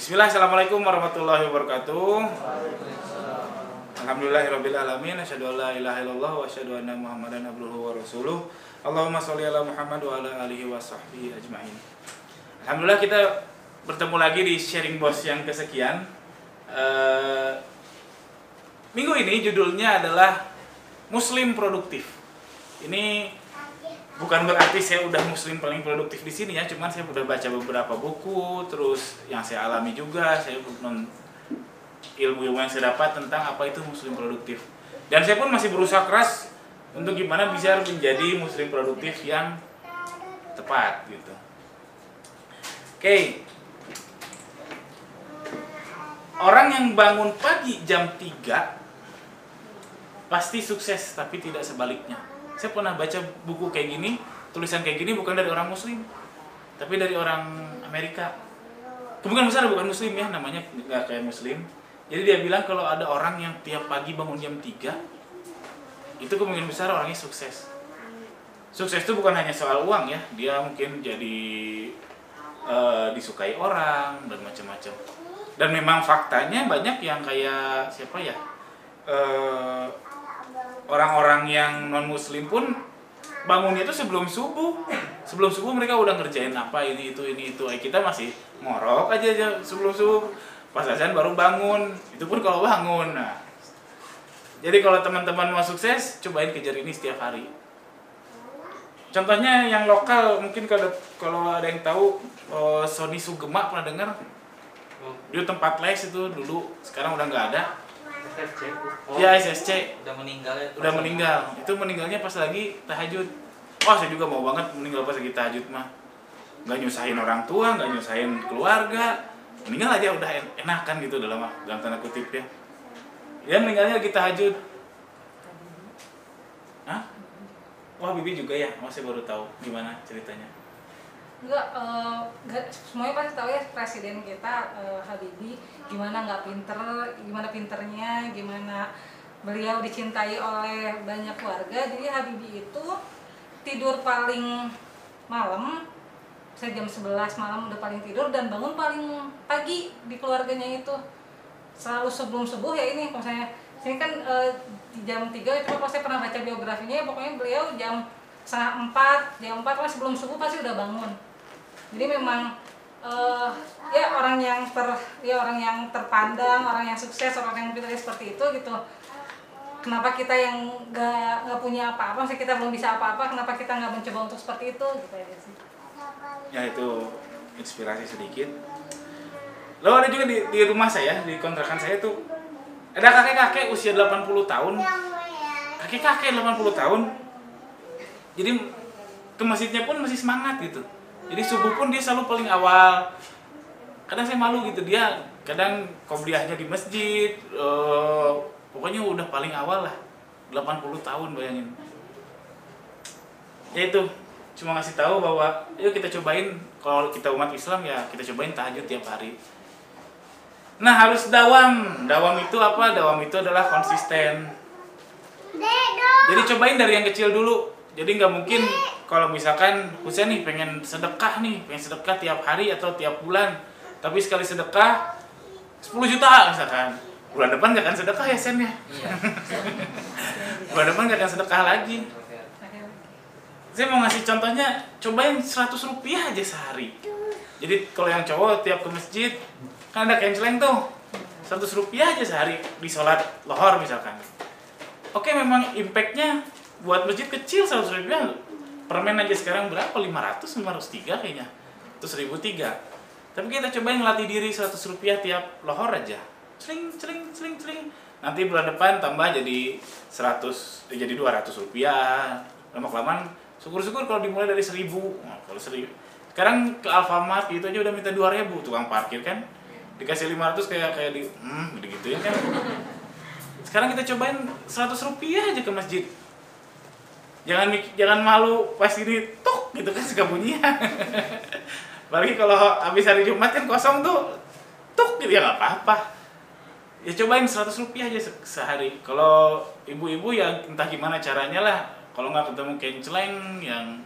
Bismillah, assalamualaikum warahmatullahi wabarakatuh. Alhamdulillahirabbil alamin, asyhadu an la ilaha illallah wa asyhadu anna Muhammadan abduhu wa rasuluh. Allahumma sholli ala Muhammad wa ala alihi wa sahbihi ajmain. Alhamdulillah kita bertemu lagi di sharing boss yang kesekian. Minggu ini judulnya adalah Muslim Produktif. Ini bukan berarti saya udah muslim paling produktif di sini ya, cuman saya udah baca beberapa buku, terus yang saya alami juga, saya ilmu yang saya dapat tentang apa itu muslim produktif. Dan saya pun masih berusaha keras untuk gimana bisa menjadi muslim produktif yang tepat gitu. Oke. Orang yang bangun pagi jam 3 pasti sukses, tapi tidak sebaliknya. Saya pernah baca buku kayak gini, tulisan kayak gini bukan dari orang muslim, tapi dari orang Amerika. Kemungkinan besar bukan muslim ya, namanya nggak kayak muslim. Jadi dia bilang kalau ada orang yang tiap pagi bangun jam 3, itu kemungkinan besar orangnya sukses. Sukses itu bukan hanya soal uang ya, dia mungkin jadi disukai orang dan macam-macam. Dan memang faktanya banyak yang kayak siapa ya, orang-orang yang non muslim pun bangunnya itu sebelum subuh mereka udah ngerjain apa ini itu. Kita masih ngorok aja sebelum subuh, pas azan baru bangun, itu pun kalau bangun. Nah, jadi kalau teman-teman mau sukses, cobain kejar ini setiap hari. Contohnya yang lokal, mungkin kalau ada yang tahu, Sony Sugema, pernah dengar? Dia tempat les itu dulu, sekarang udah nggak ada. SSC. Ya, SSC. Udah meninggal ya? Udah meninggal. Itu meninggalnya pas lagi tahajud. Wah, saya juga mau banget meninggal pas lagi tahajud mah. Nggak nyusahin orang tua, nggak nyusahin keluarga. Meninggal aja udah enakan gitu dalam tanda kutip ya. Dia meninggalnya lagi tahajud. Hah? Wah, Bibi juga ya? Masih baru tahu gimana ceritanya. Enggak, semuanya pasti tahu ya presiden kita Habibie gimana pinternya, gimana beliau dicintai oleh banyak warga. Jadi Habibie itu tidur paling malam, saya jam 11 malam udah paling tidur, dan bangun paling pagi di keluarganya itu selalu sebelum subuh ya. Ini kalau saya kan di jam 3 itu kalau saya pernah baca biografinya, pokoknya beliau jam 3:30, jam 4 sebelum subuh pasti udah bangun. Jadi memang ya orang yang terpandang, orang yang sukses, orang yang pintar seperti itu gitu. Kenapa kita yang nggak punya apa-apa, maksudnya kita belum bisa apa-apa, kenapa kita nggak mencoba untuk seperti itu gitu aja sih. Ya, itu inspirasi sedikit. Lalu ada juga di rumah saya, di kontrakan saya tuh ada kakek-kakek usia 80 tahun. Kakek-kakek 80 tahun. Jadi ke masjidnya pun masih semangat gitu. Jadi subuh pun dia selalu paling awal. Kadang saya malu gitu, dia kadang qobliyahnya di masjid, pokoknya udah paling awal lah. 80 tahun, bayangin. Ya itu, cuma ngasih tahu bahwa yuk kita cobain, kalau kita umat Islam ya kita cobain tahajud tiap hari. Nah, harus dawam. Dawam itu apa? Dawam itu adalah konsisten. Jadi cobain dari yang kecil dulu. Jadi nggak mungkin kalau misalkan Husein nih pengen sedekah tiap hari atau tiap bulan, tapi sekali sedekah 10 juta misalkan, bulan depan nggak akan sedekah ya Sen ya. Bulan depan nggak akan sedekah lagi. Saya mau ngasih contohnya, cobain 100 rupiah aja sehari. Jadi kalau yang cowok tiap ke masjid, kan ada kenceleng tuh, 100 rupiah aja sehari di sholat lohor misalkan. Oke, memang impactnya buat masjid kecil 100 rupiah. Permen aja sekarang berapa? 503 kayaknya. Terus 1003. Tapi kita cobain ngelatih diri 100 rupiah tiap lohor aja. Celing. Nanti bulan depan tambah jadi 100, jadi 200 rupiah. Lama-kelamaan syukur-syukur kalau dimulai dari 1000. Nah, kalau 1000. Sekarang ke Alfamart gitu aja udah minta 2000 tukang parkir kan. Dikasih 500 kayak gitu ya kan. Sekarang kita cobain 100 rupiah aja ke masjid. Jangan malu pas ini tuk gitu kan suka bunyinya. Apalagi kalau habis hari Jumat kan kosong tuh tuk gitu ya nggak apa-apa. Ya cobain 100 rupiah aja sehari. Kalau ibu-ibu ya entah gimana caranya lah. Kalau nggak ketemu kenceleng yang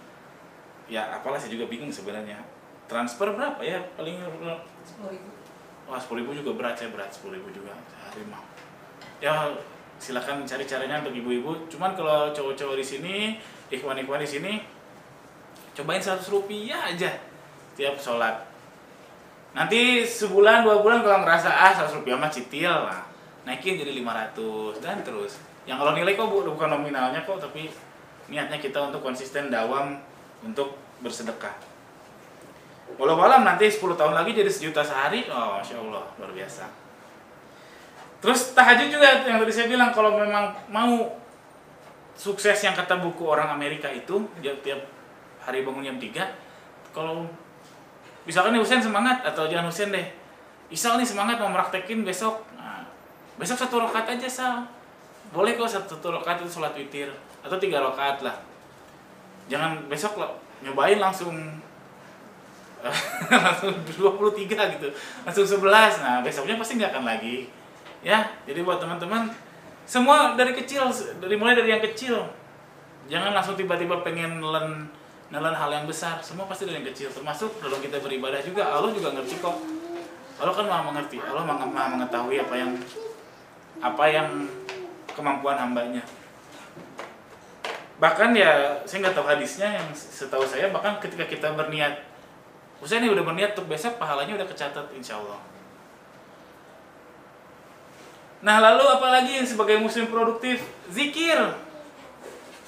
ya apalah, saya juga bingung sebenarnya. Transfer berapa ya paling? 10.000. Wah 10.000 juga berat, saya berat 10.000 juga sehari mah. Ya silakan cari caranya untuk ibu-ibu. Cuman kalau cowok-cowok di sini, ikhwan-ikhwan di sini, cobain 100 rupiah aja tiap sholat. Nanti sebulan 2 bulan kalau ngerasa 100 rupiah mah citil, nah, naikin jadi 500 dan terus. Yang kalau nilai kok bukan nominalnya kok, tapi niatnya kita untuk konsisten dawam untuk bersedekah. Walau malam nanti 10 tahun lagi jadi 1 juta sehari, oh Masya Allah, luar biasa. Terus tahajud juga yang tadi saya bilang, kalau memang mau sukses yang kata buku orang Amerika itu, tiap hari bangun jam 3, kalau misalkan nih Husen semangat, atau jangan Husen deh, Isal nih semangat mau meraktekin besok, nah, besok 1 rakaat aja Sal, boleh kok 1 rakaat itu sholat witir, atau 3 rakaat lah. Jangan besok lah, nyobain langsung langsung 23 gitu, langsung 11, nah besoknya pasti nggak akan lagi. Ya, jadi buat teman-teman, semua dari kecil, mulai dari yang kecil. Jangan langsung tiba-tiba pengen nelen hal yang besar. Semua pasti dari yang kecil. Termasuk dalam kita beribadah juga, Allah juga ngerti kok. Allah kan maha mengerti. Allah maha mengetahui apa yang kemampuan hambanya. Bahkan ya, saya nggak tahu hadisnya, yang setahu saya bahkan ketika kita berniat, usai nih udah berniat untuk besok, pahalanya udah kecatat insya Allah. Nah lalu apalagi sebagai muslim produktif, zikir.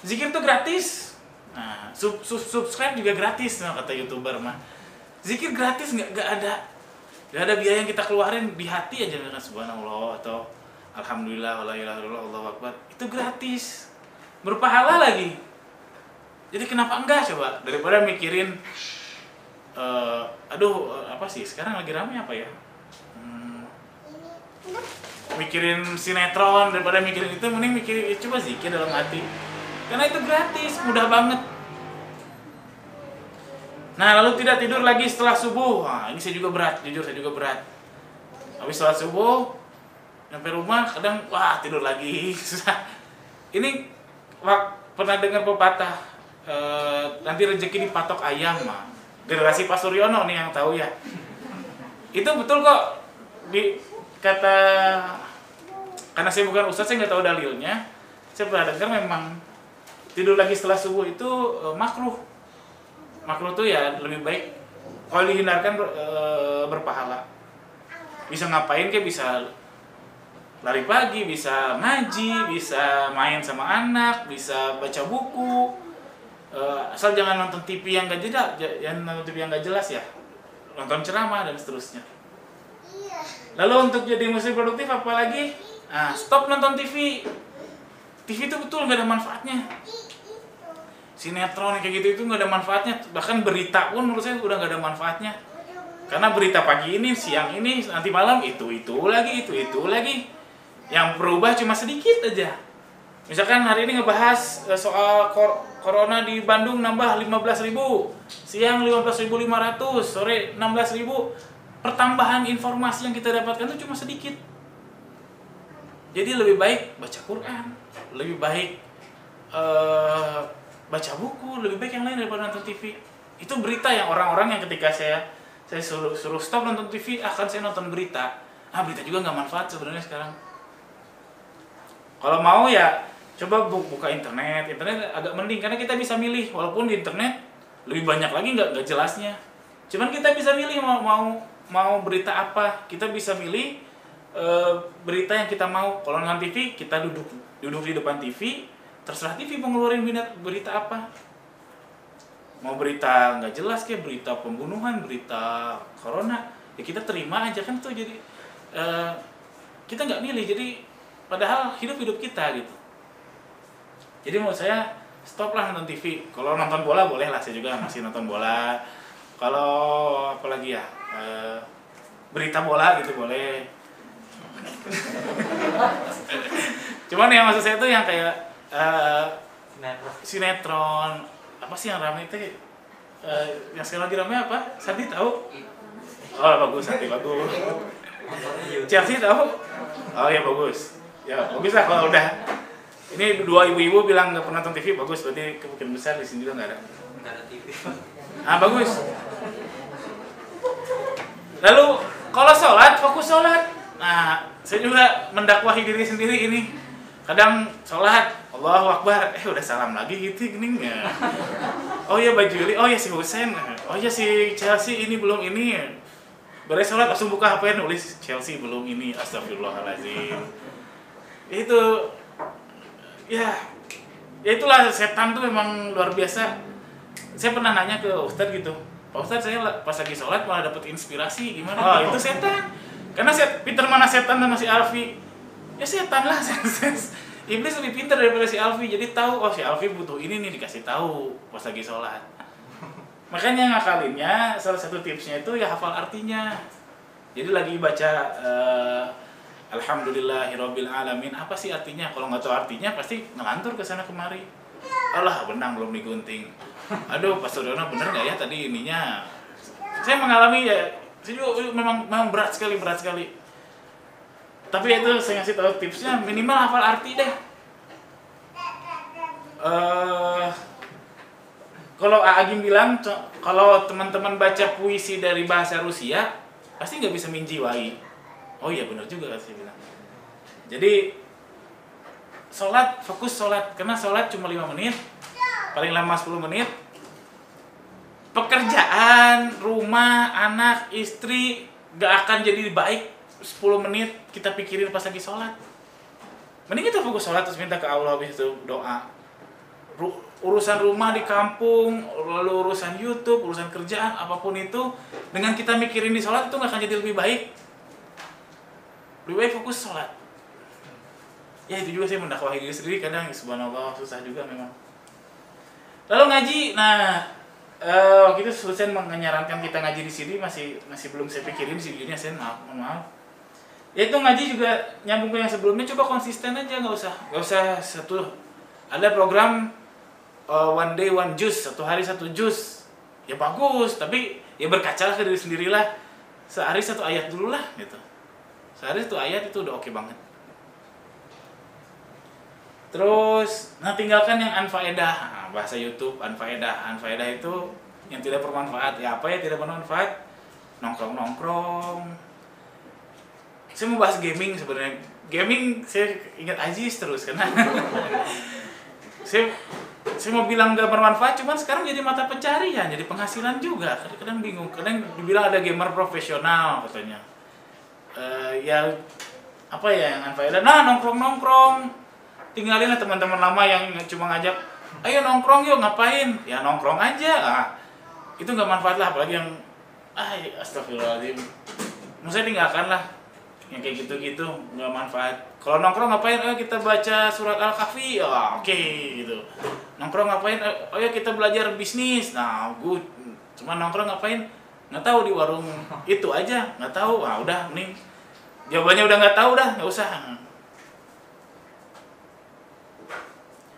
Zikir tuh gratis. Nah subscribe juga gratis, nah, kata YouTuber mah. Zikir gratis, nggak ada biaya yang kita keluarin, di hati aja dengan subhanallah atau alhamdulillah wala ilaha illallah Allahu akbar. Itu gratis, berpahala lagi. Jadi kenapa enggak coba, daripada mikirin apa sih sekarang lagi rame apa ya, mikirin sinetron, daripada mikirin itu mending mikirin coba zikir dalam hati, karena itu gratis, mudah banget. Nah lalu tidak tidur lagi setelah subuh. Nah, ini saya juga berat, jujur saya juga berat. Habis sholat subuh nyampe rumah kadang wah tidur lagi. Ini pernah dengar pepatah, nanti rezeki dipatok ayam mah. Generasi Pak Suryono nih yang tahu ya. Itu betul kok. Kata, karena saya bukan ustadz, saya nggak tahu dalilnya. Saya pernah dengar memang tidur lagi setelah subuh itu makruh. Makruh tuh ya lebih baik kalau dihindarkan berpahala. Bisa ngapain, kayak bisa lari pagi, bisa ngaji, bisa main sama anak, bisa baca buku. Asal jangan nonton TV yang nggak jelas, nonton TV yang nggak jelas ya, nonton ceramah dan seterusnya. Lalu untuk jadi muslim produktif apalagi? Nah, stop nonton TV. TV itu betul nggak ada manfaatnya. Sinetron kayak gitu itu nggak ada manfaatnya. Bahkan berita pun menurut saya udah nggak ada manfaatnya. Karena berita pagi ini, siang ini, nanti malam itu lagi. Yang berubah cuma sedikit aja. Misalkan hari ini ngebahas soal corona di Bandung nambah 15.000, siang 15.500, sore 16.000. Pertambahan informasi yang kita dapatkan itu cuma sedikit. Jadi lebih baik baca Quran, lebih baik baca buku, lebih baik yang lain daripada nonton TV. Itu berita yang orang-orang yang ketika saya suruh stop nonton TV, akan saya nonton berita. Berita juga nggak manfaat sebenarnya sekarang. Kalau mau ya coba buka internet agak mending karena kita bisa milih, walaupun di internet lebih banyak lagi nggak jelasnya. Cuman kita bisa milih mau berita apa, kita bisa milih berita yang kita mau. Kalau nonton TV kita duduk di depan TV, terserah TV mau ngeluarin berita apa. Mau berita nggak jelas kayak berita pembunuhan, berita corona, ya kita terima aja kan tuh. Jadi kita nggak milih, jadi padahal hidup kita gitu. Jadi menurut saya stop lah nonton TV. Kalau nonton bola boleh lah, saya juga masih nonton bola. Kalau apalagi ya, berita bola gitu boleh. Cuman yang maksud saya tuh yang kayak sinetron. Apa sih yang ramai itu? Yang sekarang lagi ramai apa? Santi tahu? Oh bagus, Santi bagus. Chelsea tahu? Oh ya bagus. Ya bagus lah kalau udah. Ini 2 ibu-ibu bilang nggak pernah nonton TV, bagus. Berarti kemungkinan besar di sini juga nggak ada. Nggak ada TV. Bagus. Lalu Kalau sholat, fokus sholat. Nah, saya juga mendakwahi diri sendiri ini. Kadang sholat, Allahu Akbar, udah salam lagi gitu, gini ya. Oh ya baju ini, oh ya si Husain, oh ya si Chelsea ini belum ini. Beres sholat langsung buka HP nulis Chelsea belum ini, astagfirullahaladzim. Itu, ya itulah setan tuh memang luar biasa. Saya pernah nanya ke Ustadz gitu, Pak Ustadz saya pas lagi sholat malah dapet inspirasi gimana? Oh itu setan. Karena pinter mana setan sama si Alfi? Ya setan lah. Iblis lebih pintar daripada si Alfi. Jadi tahu oh si Alfi butuh ini nih, dikasih tahu pas lagi sholat. Makanya ngakalinnya salah satu tipsnya itu ya hafal artinya. Jadi lagi baca Alhamdulillahirabbil alamin, apa sih artinya? Kalau nggak tahu artinya pasti ngelantur ke sana kemari. Allah benang belum digunting. Aduh Pak Suryono bener nggak ya tadi ininya? Saya mengalami ya, saya juga memang berat sekali. Tapi itu saya ngasih tahu tipsnya minimal hafal arti deh. Kalau Agim bilang kalau teman-teman baca puisi dari bahasa Rusia pasti nggak bisa menjiwai. Oh iya benar juga saya bilang. Jadi sholat, fokus sholat, karena sholat cuma 5 menit, paling lama 10 menit. Pekerjaan, rumah, anak, istri gak akan jadi baik 10 menit kita pikirin pas lagi sholat. Mending kita fokus sholat terus minta ke Allah, habis itu doa. Urusan rumah di kampung, lalu urusan YouTube, urusan kerjaan, apapun itu, dengan kita mikirin di sholat itu gak akan jadi lebih baik. Lebih baik fokus sholat. Ya itu juga saya mendakwahi diri sendiri, kadang subhanallah susah juga memang. Lalu ngaji, nah waktu itu Husain menyarankan kita ngaji di sini, masih belum saya pikirin sih videonya, saya maaf. Ya itu ngaji juga nyambung ke yang sebelumnya, coba konsisten aja, nggak usah satu. Ada program one day one juz, 1 hari 1 juz, ya bagus, tapi ya berkacalah ke diri sendirilah, sehari 1 ayat dulu lah gitu. Sehari 1 ayat itu udah oke banget. Terus, nah tinggalkan yang anfaedah, nah, bahasa YouTube anfaedah itu yang tidak bermanfaat. Ya apa ya tidak bermanfaat? Nongkrong. Saya mau bahas gaming sebenarnya. Gaming saya ingat Aziz terus karena saya mau bilang gak bermanfaat, cuman sekarang jadi mata pencarian, jadi penghasilan juga. Kadang bingung, kadang dibilang ada gamer profesional katanya. Ya apa ya yang anfaedah? Nah nongkrong. Tinggalin lah teman-teman lama yang cuma ngajak, ayo nongkrong yuk, ngapain? Ya nongkrong aja. Nah, itu nggak manfaat lah, apalagi yang astagfirullahaladzim. Maksudnya tinggalkan lah yang kayak gitu-gitu, nggak manfaat. Kalau nongkrong ngapain? Ayo kita baca surat Al-Kahfi. Oke, gitu. Nongkrong ngapain? Ayo kita belajar bisnis. Nah, good. Cuma nongkrong ngapain? Nggak tahu, di warung itu aja, nggak tahu. Nah, udah, mending jawabannya udah nggak tahu, dah nggak usah.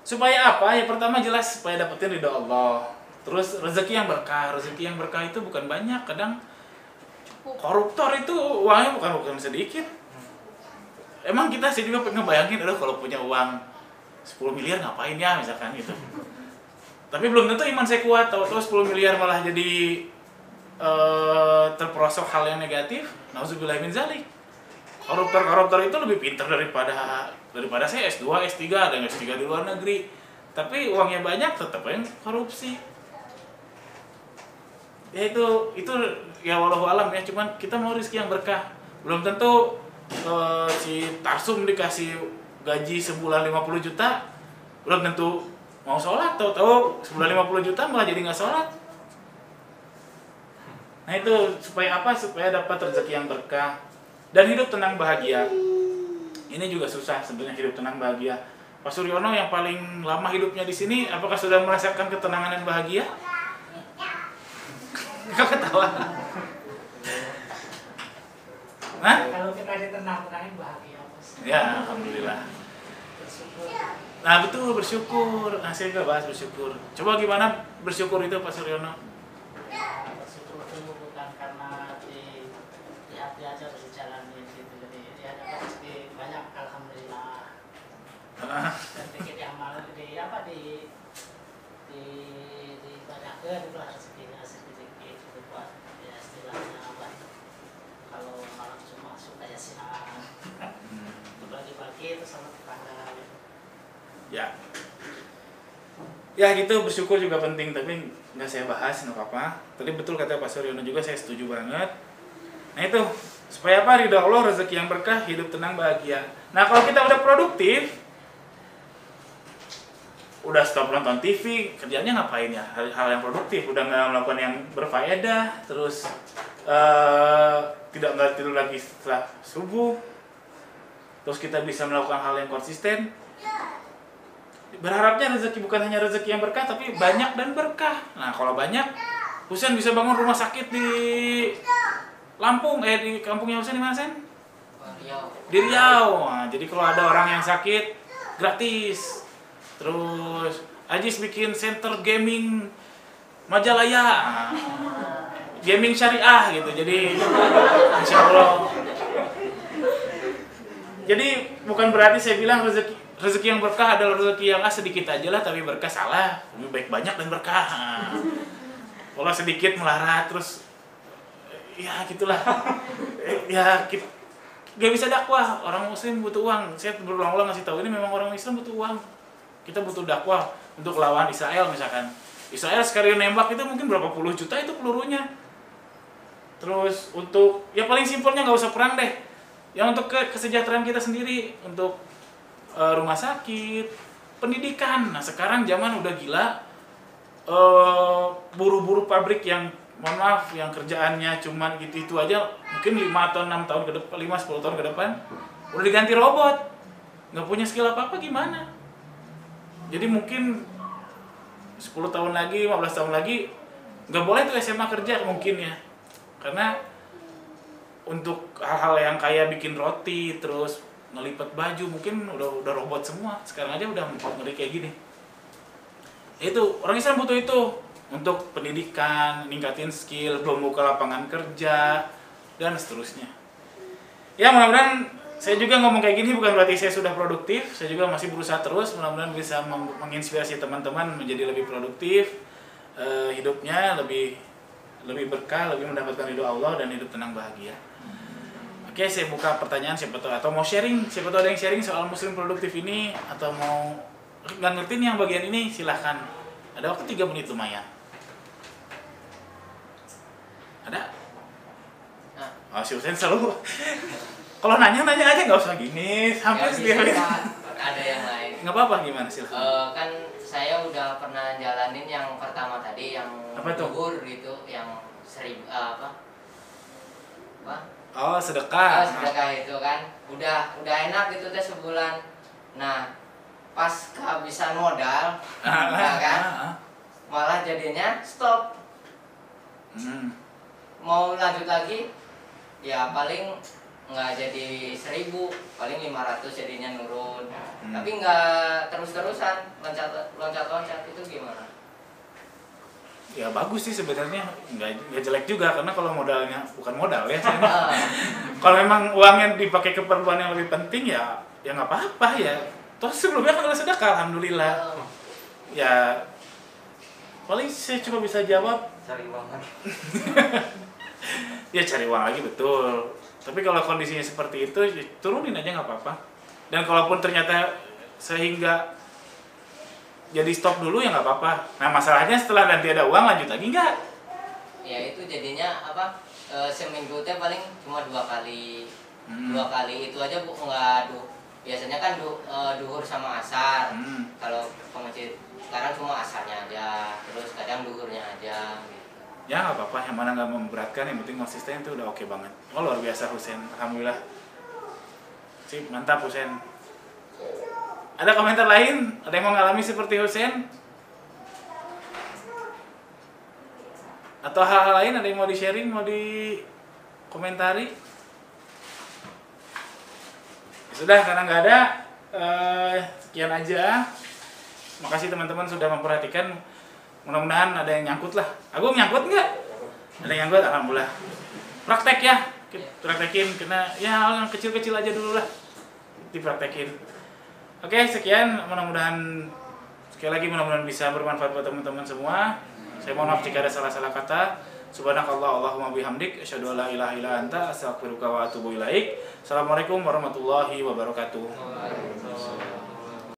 Supaya apa? Ya pertama jelas supaya dapetin ridho Allah. Terus rezeki yang berkah. Rezeki yang berkah itu bukan banyak. Kadang koruptor itu uangnya bukan sedikit. Emang kita sih juga pengen bayangin, aduh kalau punya uang 10 miliar ngapain ya misalkan gitu. Tapi belum tentu iman saya kuat. Tahu-tahu 10 miliar malah jadi terperosok hal yang negatif. Nauzubillah min zalik. Koruptor itu lebih pintar daripada saya S2, S3, ada yang S3 di luar negeri. Tapi uangnya banyak tetap yang korupsi. Ya itu ya wallahu alam ya, cuman kita mau rezeki yang berkah. Belum tentu si Tarsum dikasih gaji sebulan 50 juta, belum tentu mau sholat, tahu-tahu sebulan 50 juta malah jadi nggak sholat. Nah itu supaya apa? Supaya dapat rezeki yang berkah dan hidup tenang bahagia. Ini juga susah sebenarnya, hidup tenang bahagia. Pak Suryono yang paling lama hidupnya di sini, apakah sudah merasakan ketenangan dan bahagia? Kau ketawa. Hah? Kalau kita ditenang-tenangin bahagia, Mas. Ya, alhamdulillah. Bersyukur. Nah betul, bersyukur. Nah saya juga bahas bersyukur. Coba gimana bersyukur itu Pak Suryono? Bersyukur itu bukan karena di hati aja harus dijalanin gitu. Jadi dia dapat rezeki banyak, alhamdulillah. Dan dikit amal di banyakkan itulah rezekinya sedikit gitu buat ya istilahnya apa? Kalau tanya silang untuk bagi-bagi terus sama tetangga gitu. Ya. Ya gitu, bersyukur juga penting, tapi nggak saya bahas, nggak apa-apa. Tadi betul kata Pak Suryono juga, saya setuju banget. Nah itu, supaya apa? Ridho Allah, rezeki yang berkah, hidup tenang, bahagia. Nah kalau kita udah produktif, udah stop nonton TV, kerjanya ngapain ya? Hal yang produktif, udah nggak melakukan yang berfaedah, terus nggak tidur lagi setelah subuh, terus kita bisa melakukan hal yang konsisten. Berharapnya rezeki bukan hanya rezeki yang berkah, tapi banyak dan berkah. Nah kalau banyak, Husen bisa bangun rumah sakit di Lampung, di kampungnya Husen di mana Sen? Riau. Di Riau. Nah, jadi kalau ada orang yang sakit, gratis. Terus Ajis bikin center gaming Majalaya, gaming syariah gitu. Jadi insya Allah. Jadi bukan berarti saya bilang rezeki yang berkah adalah rezeki yang sedikit aja lah, tapi berkah salah. Lebih baik banyak dan berkah. Kalau sedikit melarat terus ya gitulah. Ya gak bisa dakwah. Orang muslim butuh uang. Saya berulang-ulang ngasih tahu ini memang orang Islam butuh uang. Kita butuh dakwah untuk lawan Israel misalkan. Israel sekali nembak itu mungkin berapa puluh juta itu pelurunya. Terus untuk ya paling simpelnya nggak usah perang deh. Ya untuk kesejahteraan kita sendiri, untuk rumah sakit, pendidikan. Nah sekarang zaman udah gila, buru-buru pabrik yang mohon maaf yang kerjaannya cuman gitu-itu aja, mungkin 5 atau 6 tahun ke depan, 5-10 tahun ke depan udah diganti robot, nggak punya skill apa-apa gimana. Jadi mungkin 10 tahun lagi, 15 tahun lagi nggak boleh tuh SMA kerja mungkin ya, karena untuk hal-hal yang kayak bikin roti terus ngelipat baju mungkin udah robot semua. Sekarang aja udah ngeri kayak gini. Itu orang Islam butuh itu untuk pendidikan, ningkatin skill, belum buka lapangan kerja dan seterusnya. Ya mudah-mudahan saya juga ngomong kayak gini bukan berarti saya sudah produktif. Saya juga masih berusaha terus. Mudah-mudahan bisa menginspirasi teman-teman menjadi lebih produktif, hidupnya lebih berkah, lebih mendapatkan ridho Allah dan hidup tenang bahagia. Oke, saya buka pertanyaan siapa tahu atau mau sharing, siapa tahu ada yang sharing soal muslim produktif ini atau mau nggak ngerti nih yang bagian ini, silahkan. Ada waktu 3 menit lumayan. Ada? Oh, si Husen selalu kalau nanya aja, nggak usah gini sampai setiap ada yang lain. Nggak apa-apa, gimana silahkan. Kan saya udah pernah jalanin yang pertama tadi yang zuhur gitu, yang 1000 apa? Oh, sedekah. Sedekah itu kan udah enak gitu teh sebulan. Nah, pas kehabisan modal, ya kan? Malah jadinya stop. Mau lanjut lagi, ya paling nggak jadi 1000, paling 500 jadinya nurun. Tapi nggak terus-terusan loncat itu gimana? Ya bagus sih sebenarnya, nggak jelek juga karena kalau modalnya bukan modal ya. Kalau memang uangnya dipakai keperluan yang lebih penting ya nggak apa-apa ya. Terus sebelumnya kan udah sedekah, alhamdulillah. Ya paling saya cuma bisa jawab Cari uang lagi. Ya cari uang lagi betul. Tapi kalau kondisinya seperti itu ya, turunin aja nggak apa-apa. Dan kalaupun ternyata sehingga jadi stop dulu ya nggak apa-apa. Nah masalahnya setelah nanti ada uang lanjut lagi nggak? Ya itu jadinya apa? Seminggu teh paling cuma 2 kali. 2 kali itu aja nggak biasanya kan duhur sama asar. Kalau ke masjid sekarang cuma asarnya aja, terus kadang duhurnya aja. Gitu. Ya nggak apa-apa, yang mana nggak memberatkan, yang penting konsisten itu udah oke banget. Oh luar biasa Husen, alhamdulillah. Sip, mantap Husen. Ada komentar lain? Ada yang mengalami seperti Husen? Atau hal-hal lain ada yang mau di-sharing, mau dikomentari? Sudah, karena nggak ada, sekian aja. Makasih teman-teman sudah memperhatikan. Mudah-mudahan ada yang nyangkut lah. Agung nyangkut nggak? Ada yang nyangkut, alhamdulillah. Praktek ya, praktekin. Karena ya hal yang kecil-kecil aja dulu lah dipraktekin. Oke, sekian. Mudah-mudahan sekali lagi mudah-mudahan bisa bermanfaat buat teman-teman semua. Saya mohon maaf jika ada salah-salah kata. Subhanakallah Allahumma bihamdik asyhadu an la ilaha illa anta astaghfiruka wa atubu ilaik. Assalamualaikum warahmatullahi wabarakatuh. Waalaikumsalam.